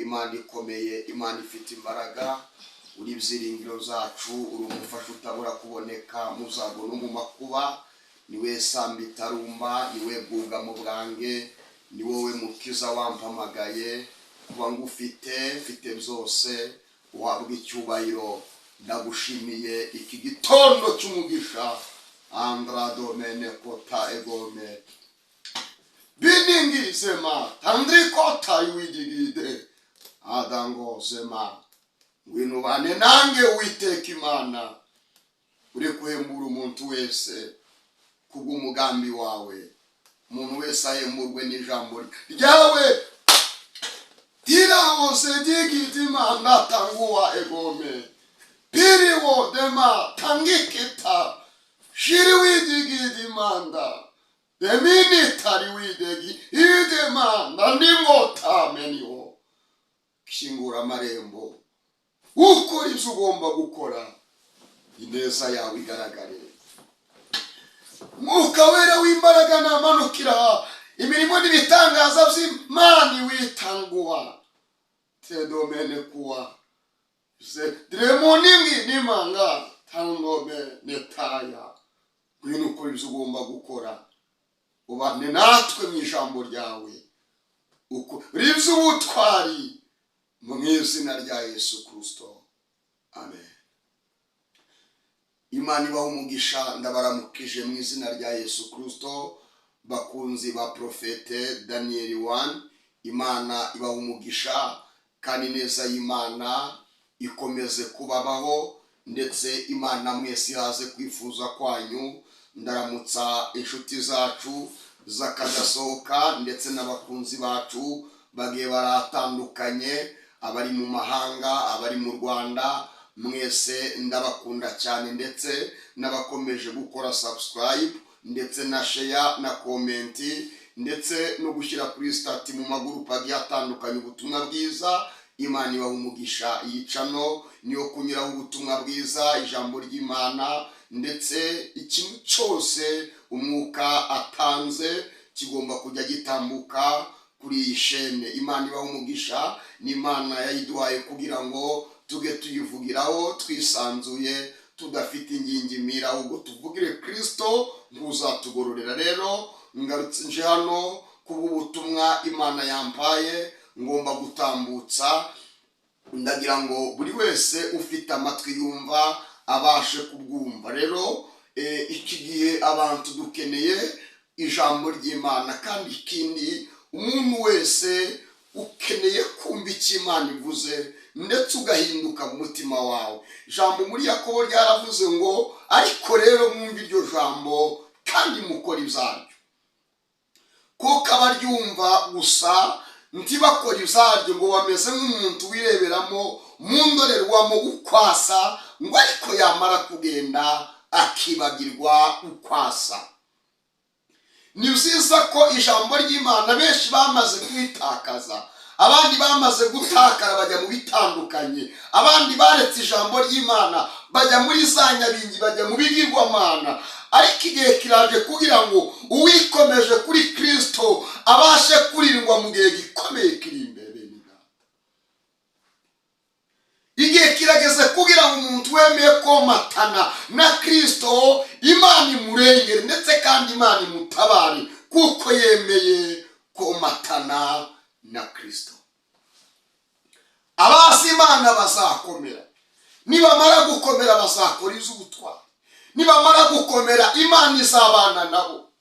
Imana ikomeye, Imana ifite imbaraga, uri ibyiringiro zacu, uri umufasha utabura kuboneka mu zago no mu makuba, niwe samba itarumba, niwe bwugamo bwange, ni wowe mukiza wampamagaye, kuba ngufite byose, uhabwa icyubahiro. Ndagushimiye iki gitondo cy'umugisha, andra domene kota egome biningi zema tandri kota iwidigide adango zema ngwino bane nange Uwiteka Imana, uri kuhembura umuntu wese kubw'umugambi wawe. Umuntu wese ahemburwe n'ijambo ryawe. Tira hose digidimana tanguwa egome piriwo dema tangikita shiri widigidimanda demini tari widegi idemanda ndimota meniwo. Kishingura amarembo, ukora ibyo ugomba gukora, ineza yawe igaragare. Mwuka wera w'imbaraga namanukira, imirimo n'ibitangaza by'Imana witanguwa tedomene kuwa dremoningi nimanga tandobe netaya. Ngwino ukora ibyo ugomba gukora, ubane natwe mu ijambo ryawe, ribye ubutwari mu izina rya Yesu Kristo, amen. Imana ibaha umugisha, ndabaramukije mu izina rya Yesu Kristo. Bakunzi ba Profete Daniel 1, Imana ibaha umugisha kandi neza y'Imana ikomeze kubabaho, ndetse Imana mwese haze kwifuza kwanyu. Ndaramutsa inshuti zacu zakadasohoka ndetse n'abakunzi bacu bagiye baratandukanye, abari mu mahanga, abari mu Rwanda, mwese ndabakunda cyane, ndetse n'abakomeje gukora subscribe ndetse na share na comment, ndetse no gushyira kuri stati mu magurupe agiye atandukanye ubutumwa bwiza. Imana ibaha umugisha. Iyi channel niyo kunyuraho ubutumwa bwiza, ijambo ry'Imana, ndetse ikintu cyose umwuka atanze kigomba kujya gitambuka kuri iyi shene. Imana ibaha umugisha. Ni Imana yayiduhaye kugira ngo tuge tuyivugiraho twisanzuye, tudafite ingingimira, ahubwo tuvugire Kristo nk'uzatugororera. Rero ngarutse nje hano kubw'ubutumwa Imana yampaye ngomba gutambutsa. Ndagira ngo buri wese ufite amatwi yumva abashe kubwumva. Rero iki gihe abantu dukeneye ijambo ry'Imana, kandi ikindi umuntu wese ukeneye kumva icyo Imana ivuze, ndetse ugahinduka mu mutima wawe. Ijambo muri Yakobo ryaravuze ngo ariko rero mwumva iryo jambo kandi mukora ibyaryo, kuko abaryumva gusa ntibakora ibyaryo ngo bameze nk'umuntu wireberamo mu ndorerwamo ukwasa, ngo ariko yamara kugenda akibagirwa ukwasa. Ni byiza ko ijambo ry'Imana benshi bamaze kwitakaza, abandi bamaze gutakara bajya mu bitandukanye, abandi baretse ijambo ry'Imana bajya muri za nyabingi, bajya mu bigirwamana. Ariko igihe kiraje kugira ngo uwikomeje kuri Kristo abashe kurindwa mu gihe gikomeye kiri imbere. Igihe kirageze kugira ngo umuntu wemeye komatana na Kristo, Imana imurengere, ndetse kandi Imana imutabare, kuko yemeye komatana na Kristo. Abazi Imana bazakomera, nibamara gukomera bazakora iz'ubutwari, nibamara gukomera Imana izabana nabo.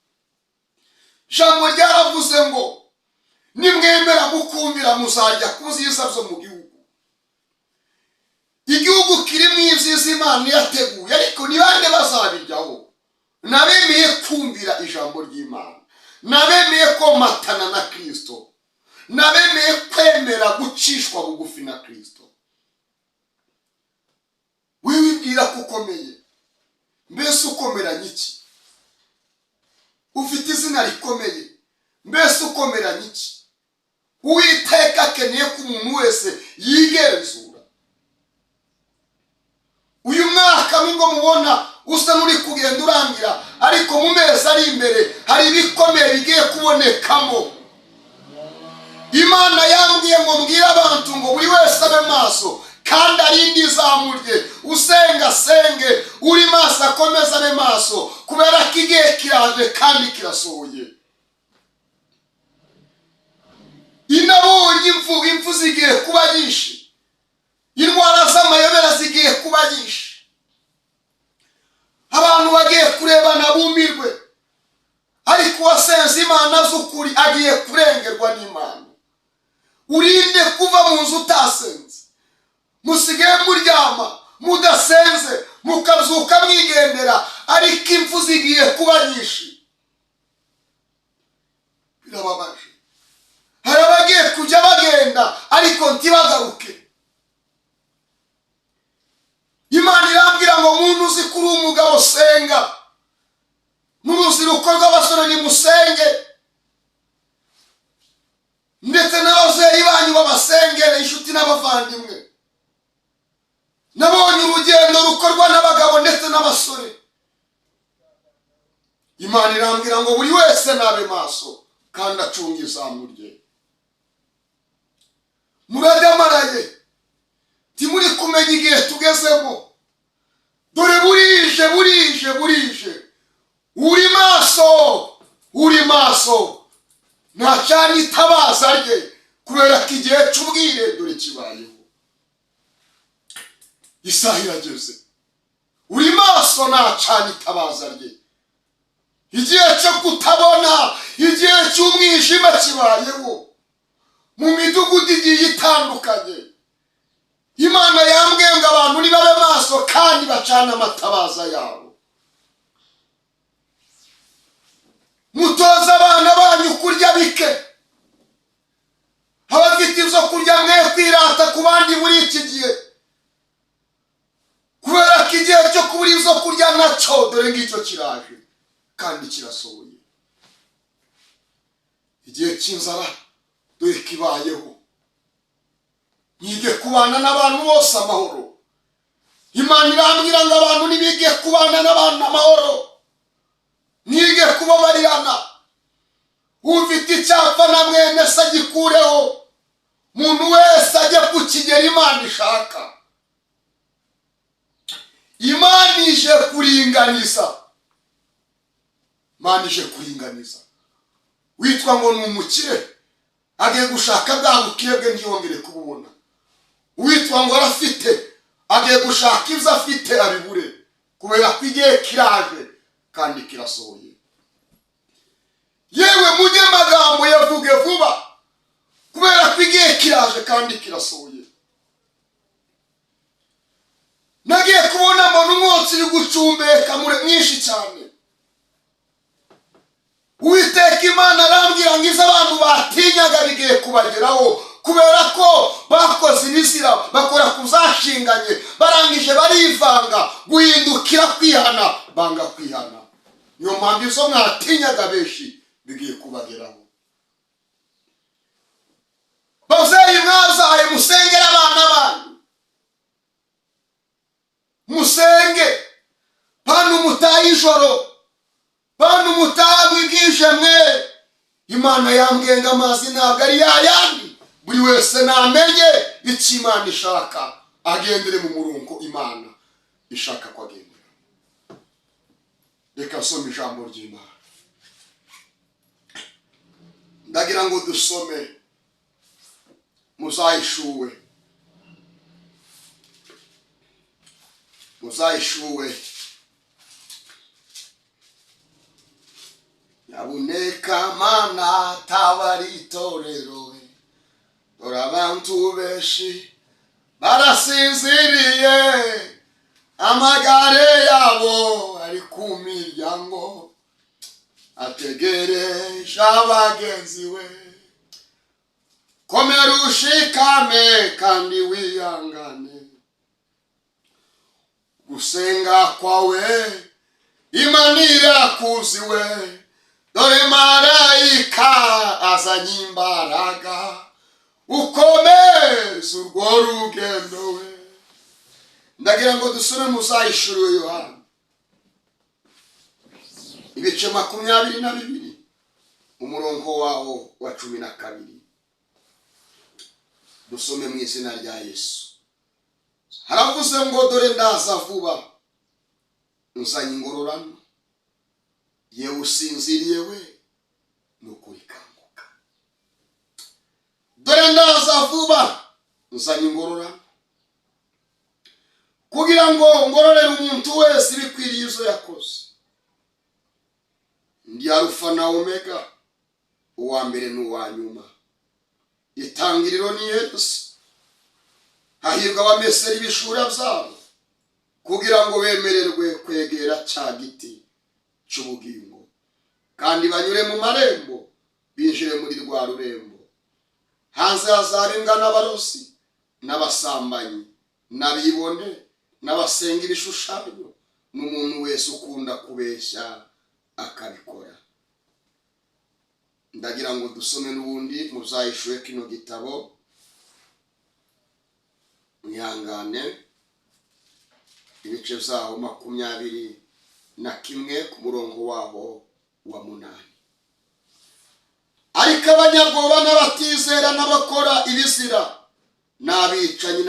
Jambo ryaravuze ngo nimwemera gukumira muzajya ku byiza byo mu gihugu. Igihugu kirimo ibyiza Imana yateguye, ariko ni bande bazabijyaho? Nabemeye kumvira ijambo ry'Imana, nabemeye komatana na Kristo, nabemeye kwemera gucishwa bugufi na Kristo. Wibwira ko ukomeye, mbese ukomeranye iki? Ufite izina rikomeye, mbese ukomeranye iki? Uwiteka akeneye ko umuntu wese yigenzura. Uyu mwaka nubwo mubona usa n'uri kugenda urangira, ariko mu mezi ari imbere hari ibikomeye bigiye kubonekamo. Imana yambwiye ngo mbwira abantu abe maso kandi arinde izamu rye. Usenga asenge, uri maso akomeze abe maso, kubera ko igihe kiraje kandi kirasohoye. Inabonye impfu zigiye kuba nyinshi, indwara z'amayobera zigiye kuba nyinshi, abantu bagiye kurebana bumirwe, ariko uwasenze Imana z'ukuri agiye kurengerwa n'Imana. Urinde kuva mu nzu utasenze, musigaye muryama mudasenze, mukazuka mwigendera, ariko impfu zigiye kuba nyinshi. Birababaje, hari abagiye kujya bagenda ariko ntibagaruke. Imana irambwira ngo muntu uzi kuri umugabo senga, n'urubyiruko rw'abasore nimusenge, ndetse n'ababyeyi banyu babasengere, inshuti n'abavandimwe. Nabonye urugendo rukorwa n'abagabo ndetse n'abasore. Imana irambwira ngo buri wese nabe maso kandi acunge izamu rye. Muradamaraye, timuri kumenya igihe tugezemo. Dore burije. Uri maso, ntacana itabaza rye, kubera ko igihe cy'ubwire dore kibayeho. Isaha irageze, uri maso, ntacana itabaza rye. Igihe cyo kutabona, igihe cy'umwijima kibayeho mu midugudu igiye itandukanye. Imana yambwiye ngo abantu nibabe maso kandi bacana amatabaza yabo. Mutoza abana banyu kurya bike, abafite ibyo kurya mwe kwirata ku bandi muri iki gihe, kubera ko igihe cyo kubura ibyo kurya nacyo dore ngicyo kiraje kandi kirasohoye. Igihe cy'inzara dore kibayeho. Nige kubana n'abantu bose amahoro. Imana irambwira ngo abantu nibige kubana n'abantu amahoro, nige kubabarirana. Ufite icyapa na mwene se agikureho, muntu wese ajye ku kigero Imana ishaka. Imana ije kuringaniza. Imana ije kuringaniza. Witwa ngo ni umukire, agiye gushaka bwa bukire bwe ntiyongere kububona. Witwa ngo arafite, agiye gushaka ibyo afite abibure, kubera ko igihe kiraje kandi kirasohoye. Yewe mujye amagambo yavuge vuba, kubera ko igihe kiraje kandi kirasohoye. Nagiye kubona mbona umwotsi uri gucumbeka mwinshi cyane. Uwiteka Imana arambwira ngo izo abantu batinyaga bigiye kubageraho, kubera ko bakoze ibizira, bakora kuzashinganye, barangije barivanga, guhindukira kwihana, banga kwihana. Niyo mpamvu izo mwatinyaga benshi bigiye kubageraho. Babyeyi mwazaye musengera abana banyu, musenge. Bantu mutaha ijoro, bantu mutaha bwije mwe. Imana yambwiye ngo amazi ntabwo ari yayandi, buri wese namenye icyo Imana ishaka, agendere mu murongo Imana ishaka ko agendera. Reka nsome ijambo ry'Imana. Ndagira ngo dusome Muzahishuwe. Nyabuneka Mana tabari itorero, dore abantu benshi barasinziriye, amagare yabo ari ku miryango, ategereje abagenzi we. Komera ushikame kandi wihangane, gusenga kwawe Imana irakuziwe. Dore marayika azanye imbaraga, ukomeze urwo rugendo we. Ndagira ngo dusome Muzahishuwe Yohana ibice 22 umurongo wawo wa 12. dusome mu izina rya Yesu. Haravuze ngo dore ndaza vuba, nzanye ingororano, yewe usinziriye we nukuri kanguka. Dore ndaza vuba, nzanye ingororano, kugira ngo ngororere umuntu wese ibikwiriye izo yakoze. Ndi Alufa na Omega, uwa mbere n'uwa nyuma, itangiriro n'iherezo. Hahirwa abamesera ibishura byabo, kugira ngo bemererwe kwegera cya giti cy'ubugingo, kandi banyure mu marembo, binjire muri rwa rurembo. Hanze hazarenga n'abarozi, n'abasambanyi, n'abibone, n'abasenga ibishushanyo, n'umuntu wese ukunda kubeshya akabikora. Ndagira ngo dusome n'ubundi muzayishuye kino gitabo, mwihangane, ibice byaho 21 ku murongo waho wa 8. Ariko abanyabwoba n'abatizera n'abakora ibizira, n'abicanyi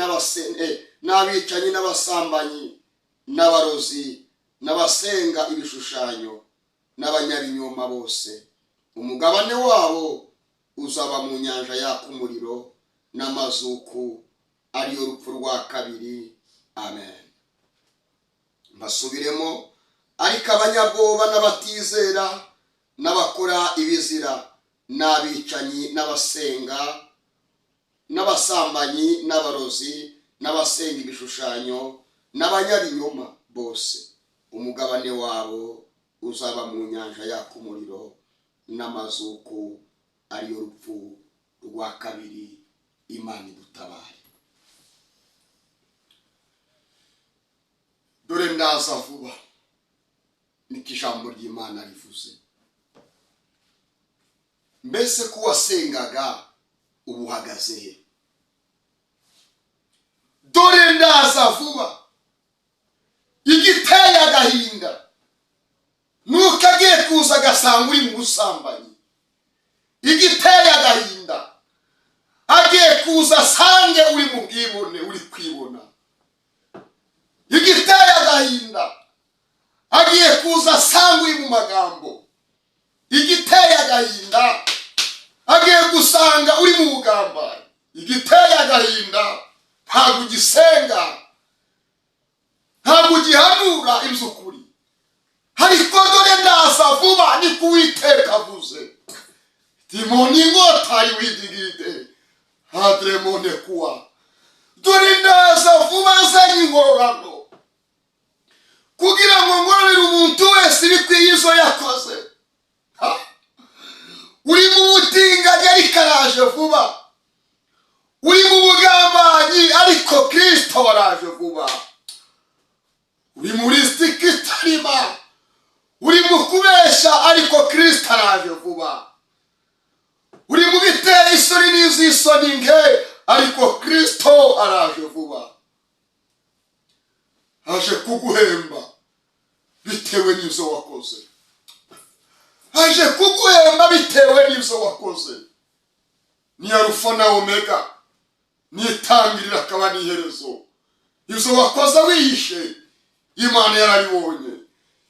n'abasambanyi, n'abarozi, n'abasenga ibishushanyo, n'abanyabinyoma bose, umugabane wabo uzaba mu nyanja yaka umuriro n'amazuku, ariyo rupfu rwa kabiri. Amen. Mbasubiremo. Ariko abanyabwoba n'abatizera n'abakora ibizira, n'abicanyi n'abasenga, n'abasambanyi, n'abarozi, n'abasenga ibishushanyo, n'abanyabinyoma bose, umugabane wabo uzaba mu nyanja yaka umuriro n'amazuku, ariyo rupfu rwa kabiri. Imana idutabare. Dore ndaza vuba, niko ijambo ry'Imana rivuze. Mbese ko wasengaga ubu uhagaze he? Dore ndaza vuba, igiteye agahinda nuko agiye kuza agasanga uri mu busambanyi. Igiteye agahinda agiye kuza asange uri mu bwibone, uri kwibona. Igiteye agahinda agiye kuza asanga uri mu magambo. Igiteye agahinda agiye gusanga uri mu bugambanyi. Igiteye agahinda ntabwo ugisenga, ntabwo ugihanura iby'ukuri. Ariko dore ndaza vuba, ni ko Uwiteka avuze. Timoni ngotari widigide hadremone kuwa. Dore ndaza vuba, nzanye ingororano, kugira ngo ngororere umuntu wese ibikwiye izo yakoze. Uri mu butinganyi ariko araje vuba. Uri mu bugambanyi ariko Kristo waraje vuba. Uri muri sikitarima, uri mu kubesha ariko Kristo araje vuba. Uri mu biteye isoni n'izisoni nke, ariko Kristo araje vuba. Aje kuguhemba bitewe n'ibyo wakoze. Aje kuguhemba bitewe n'ibyo wakoze. Ni Alufa na Omega, ni itangiriro akaba n'iherezo. Ibyo wakoze wihishe, Imana yarabibonye.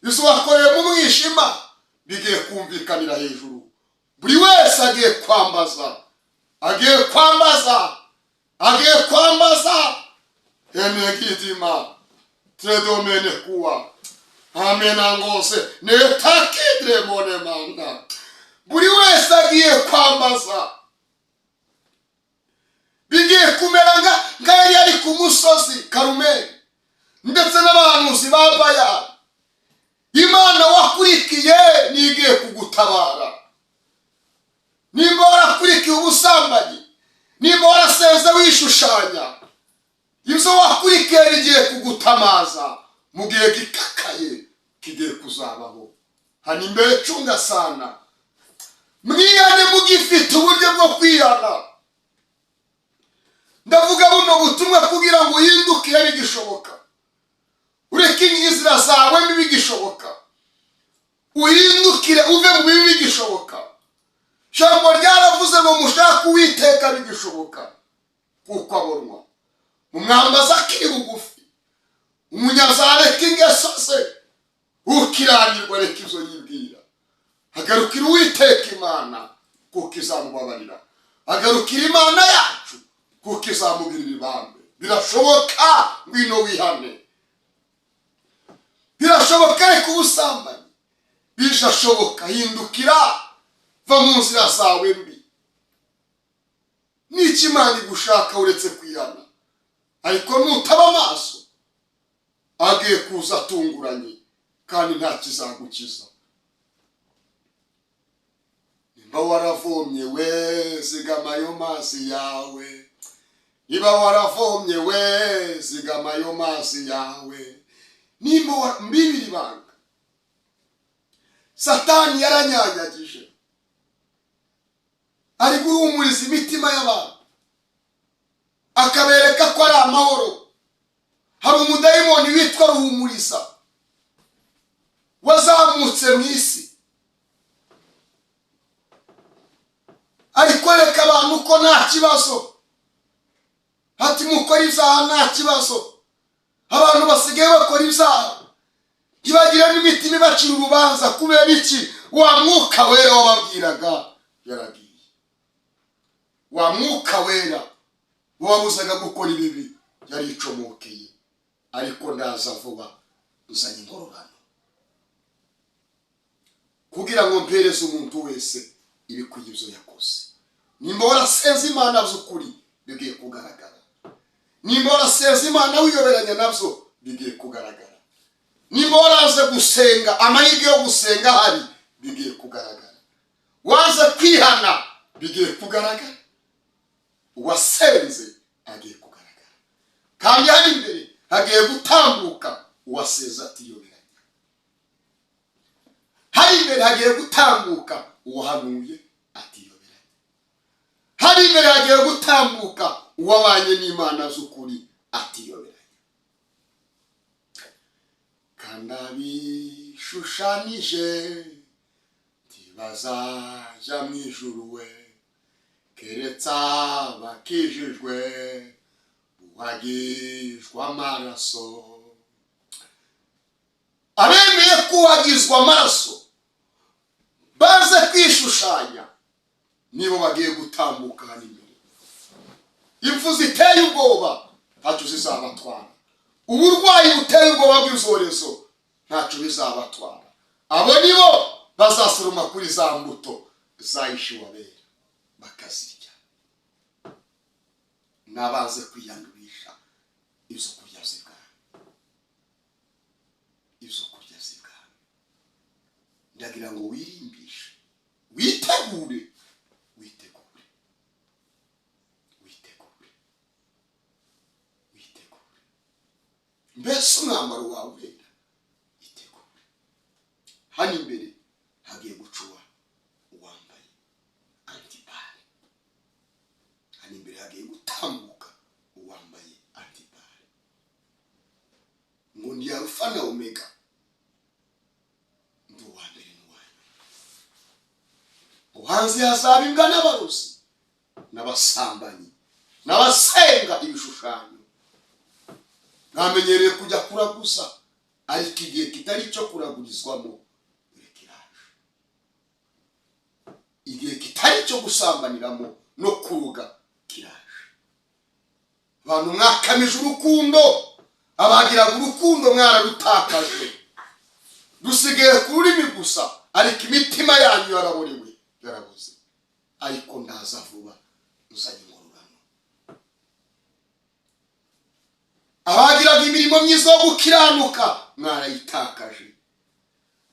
Ibyo wakoreye mu mwijima bigiye kumvikanira hejuru. Buri wese agiye kwambaza, agiye kwambaza, agiye kwambaza. Enegidima tredomene kuwa. Amen angose netakidre mone manda. Buri wese agiye kwambaza. Bigiye kumera nga yari ari ku musozi Karumeli, ndetse n'abahanuzi ba Bayali. Imana wakurikiye nigiye kugutabara. Nimba warakurikiye ubusambanyi, nimba warasenze wishushanya, ibyo wakurikiye bigiye kugutamaza mu gihe gikakaye kigiye kuzabaho. Hani mbere cunga sana, mwihane mugifite uburyo bwo kwihana. Ndavuga buno butumwa kugira ngo uhindukire bigishoboka. Ureke inzira zawe mbi bigishoboka. Uhindukire uve mu bibi bigishoboka. Jambo ryaravuze ngo mushaka Uwiteka bigishoboka. kuko abonwa. Umwambaza akiri bugufi, umunyazareka ingeso ze, ukiranirwa reka izo yibwira. Agarukira Uwiteka Imana kuko izamubabarira. Agarukira Imana yacu kuko izamugirira ibambe. Birashoboka ngwino wihane. Birashoboka reka ubusambanyi. Birashoboka hindukira, va mu nzira zawe mbi. N'iki Imana igushaka uretse kwihana. Ariko nutaba amaso agiye kuza atunguranye kandi nta kizagukiza. Nimba waravomye we zigama ayo mazi yawe. Niba waravomye we zigama ayo mazi yawe. Nimba mbibiri banga. Satani yaranyanyagije. Ari guhumuriza imitima y'abantu. Akabereka ko ari amahoro. Hari umudayimoni witwa Ruhumuriza wazamutse mu isi. Ari kwereka abantu ko nta kibazo. Ati mukora ibyaha nta kibazo. Abantu basigaye bakora ibyaha. Ntibagira n'imitima ibacira urubanza kubera iki? Wa Mwuka Wera wababwiraga yaragiye. Wa Mwuka Wera wabuzaga gukora ibibi yaricomokeye. Ariko ndaza vuba uzanye ingororano kugira ngo mpereze umuntu wese ibikwiye ibyo yakoze. Nimba warasenze Imana by'ukuri bigiye kugaragara. Nimba warasenze Imana wiyoberanya nabyo bigiye kugaragara. Nimba waraze gusenga amahirwe yo gusenga hari bigiye kugaragara. Waze kwihana bigiye kugaragara. Uwasenze agiye kugaragara. Kandi hari imbere hagiye gutambuka uwaseza atiyoberanya. Hari imbere hagiye gutambuka uwahanuye atiyoberanya. Hari imbere hagiye gutambuka uwabanye n'Imana z'ukuri atiyoberanya. Kandi abishushanije ntibazajya mu ijuru we, keretse abakijijwe buhagijwe amaraso. Abemeye kuhagizwa amaraso baze kwishushanya nibo bagiye gutambuka hano imbere. Impfu ziteye ubwoba ntacyo zizabatwara. Uburwayi buteye ubwoba bw'ibyorezo ntacyo bizabatwara. Abo nibo bazasoroma kuri za mbuto zayishiwabera bakazirya. Nabaze kwiyandurisha ibyo kurya zibwami. Ibyo kurya zibwami. Ndagira ngo wirimbishe, witegure, witegure, witegure, witegure. Mbese umwambaro wawe urenda, itegure. Hano imbere hagiye gucuwa uwambaye antibare. Hano imbere hagiye gutambuka uwambaye antibare. Ngo ndi Alpha na Omega, ndi uwa mbere n'uwanyu. Ngo hanze hazaba imbwa n'abarozi n'abasambanyi n'abasenga ibishushanyo. Namenyereye kujya kuraguza, ariko igihe kitari cyo kuragurizwamo kiraje. Igihe kitari cyo gusambaniramo no kuruga kiraje. Abantu mwakamije urukundo, abagiraga urukundo mwararutakaje. Dusigaye ku rurimi gusa, ariko imitima yanyu yaraborewe, yarabuze. Ariko ndaza vuba uzanye ingororano. Abagiraga imirimo myiza yo gukiranuka mwarayitakaje.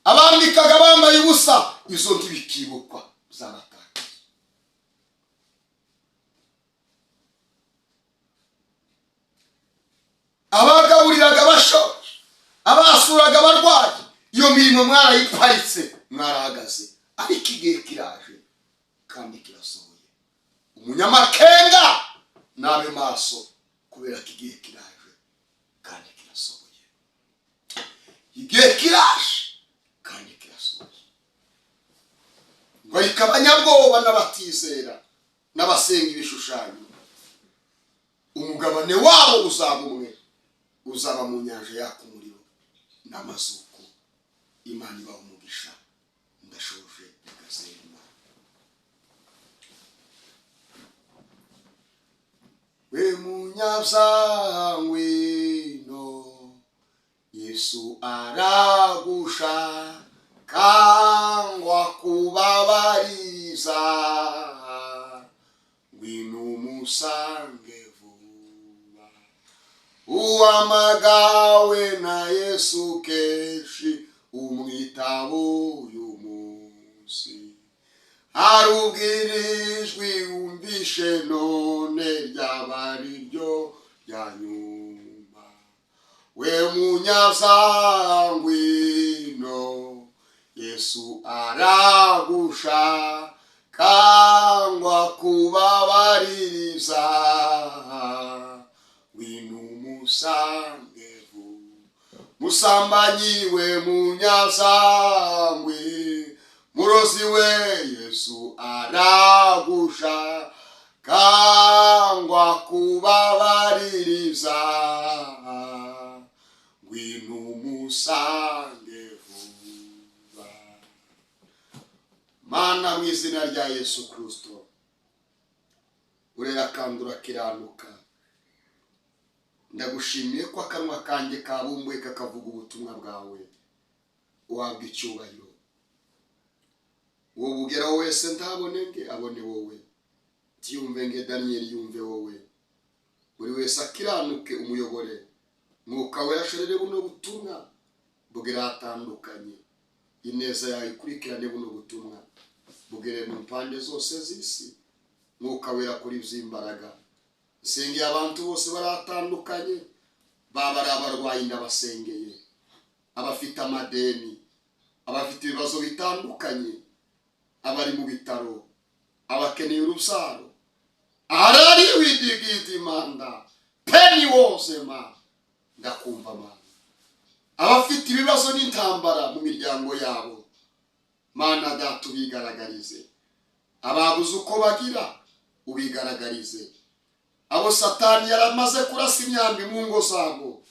Abambikaga bambaye ubusa, izo ntibikibukwa zaratakaje. Abagaburiraga abashoje, abasuraga abarwayi, iyo mirimo mwarayiparitse, mwarahagaze. Ariko igihe kiraje kandi kirasohoye. Umunyamakenga nabe maso kubera ko igihe kiraje kandi kirasohoye. Igihe kiraje kandi kirasohoye. Ngo ikabanyabwoba n'abatizera n'abasenga ibishushanyo umugabane wabo uzaba umwe, uzaba mu nyanja yaka umuriro n'amazuku. Imana ibaha umugisha. Ndashoje igasenga. We munyabyaha ngwino, Yesu aragushaka ngo akubabariza, ngwino umusange vuba. Uhamagawe na Yesu kenshi, umwitaba uyu munsi. Arubwirijwe wumvishe none, ryaba ari ryo rya nyuma. We munyabyaha ngwino, Yesu aragushaka ngo akubabaririza, ngwino umusange vuba. Musambanyi we munyabyaha ngwino, murozi we Yesu aragushaka ngo akubabaririza, ngwino umusange vuba. Mana, mu izina rya Yesu Kristo, urera kandi urakiranuka. Ndagushimiye ko akanwa kanjye kabumbuye kakavuga ubutumwa bwawe. Uhabwa icyubahiro. Uwo bugeraho wese ntabone nge abone wowe, tiyumve nge Daniel yumve wowe. Buri wese akiranuke umuyobore. Mwuka we yashorere buno butumwa bugera hatandukanye. Ineza yawe ikurikirane buno butumwa bugere mu mpande zose z'isi. Mwuka wera kuri imbaraga. Sengeye abantu bose baratandukanye, baba ari abarwayi ndabasengeye, abafite amadeni, abafite ibibazo bitandukanye, abari mu bitaro, abakeneye urubyaro, aharari widigiti Imana peni wose ma ndakumva Mana. Abafite ibibazo n'intambara mu miryango yabo, Mana data ubigaragarize. Ababuze uko bagira ubigaragarize. Abo Satani yaramaze kurasa imyambi mu ngo zabo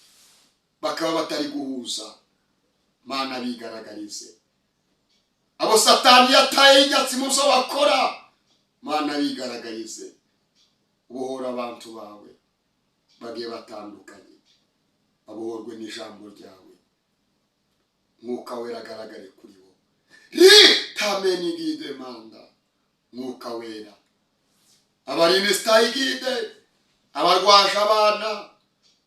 bakaba batari guhuza, Mana bigaragarize. Abo Satani yataye inyatsi mu zo bakora, Mana bigaragarize. Ubohora abantu bawe bagiye batandukanye, abohorwe n'ijambo ryawe. Mwuka wera agaragare kuri bo. Tameni gide manda. Mwuka wera abarini stayigide, abarwaje abana,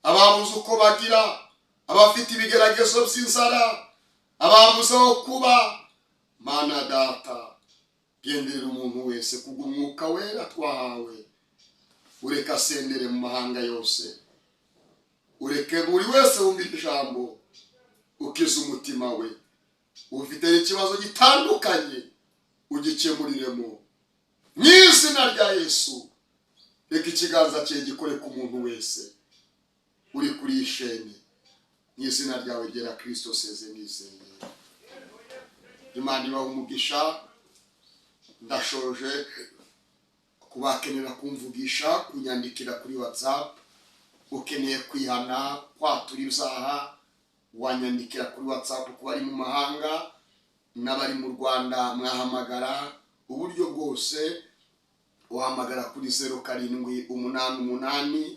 ababuze uko bagira, abafite ibigeragezo by'inzara, ababuze aho kuba, Mana data gendera umuntu wese kubw'umwuka wera twahawe. Ureka sendere mu mahanga yose, ureke buri wese wumvira ijambo, ukiza umutima we. Ufite ikibazo gitandukanye ugikemuriremo mu izina rya Yesu. Reka ikiganza cye gikore ku muntu wese uri kuri isheni, mu izina ryawe ryera Kristo seze nizeye. Imana ibaha umugisha. Ndashoje kubakenera kumvugisha, kunyandikira kuri WhatsApp. Ukeneye kwihana, kwatura ibyaha, wanyandikira kuri WhatsApp. Ku bari mu mahanga n'abari mu Rwanda mwahamagara uburyo bwose. Uhamagara kuri 0788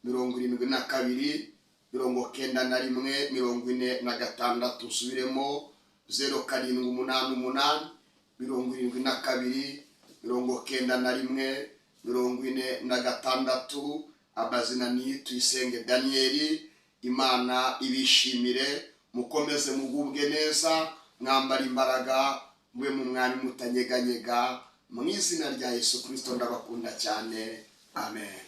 72 91 46. Usubiremo 0788 72 91 46. Abazina ni Tuyisenge Daniel. Imana ibishimire, mukomeze mugubwe neza, mwambara imbaraga, mwe mu mwami mutanyeganyega. Mu izina rya Yesu Kristo ndabakunda cyane. Amen.